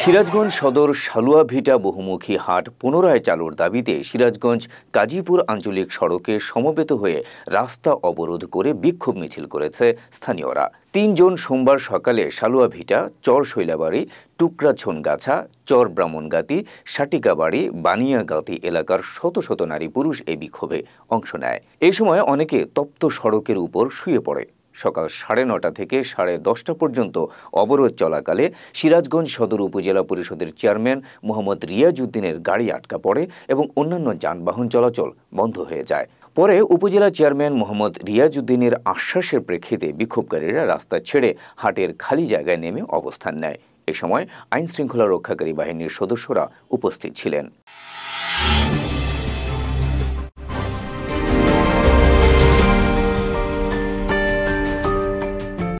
সিরাজগঞ্জ সদর সালুয়াভিটা বহুমুখী হাট পুনরায় চালুর দাবিতে সিরাজগঞ্জ গাজীপুর আঞ্চলিক সড়কে সমবেত হয়ে রাস্তা অবরোধ করে বিক্ষোভ মিছিল করেছে স্থানীয়রা। ৩ জুন সোমবার সকালে সালুয়াভিটা, চর শৈলাবাড়ি, টুকরাছনগাছা, চর ব্রাহ্মণগাতি, সাটিকাবাড়ি, বানিয়াগাতি এলাকার শত শত নারী পুরুষ এই বিক্ষোভে অংশ নেয়। এই সময় অনেকে তপ্ত সড়কের উপর শুয়ে পড়ে। সকাল 9:30 থেকে 10:30 পর্যন্ত অবরোধ চলাকালে সিরাজগঞ্জ সদর উপজেলা পরিষদের চেয়ারম্যান মোহাম্মদ রিয়াজউদ্দিনের গাড়ি আটকা পড়ে এবং অন্যান্য যানবাহন চলাচল বন্ধ হয়ে যায়। পরে উপজেলা চেয়ারম্যান মোহাম্মদ রিয়াজউদ্দিনের আশ্বাসের প্রেক্ষিতে বিক্ষোভকারীরা রাস্তা ছেড়ে হাটের খালি জায়গায় নেমে অবস্থান নেয়। এ সময় আইন শৃঙ্খলা রক্ষাকারী বাহিনীর সদস্যরা উপস্থিত ছিলেন।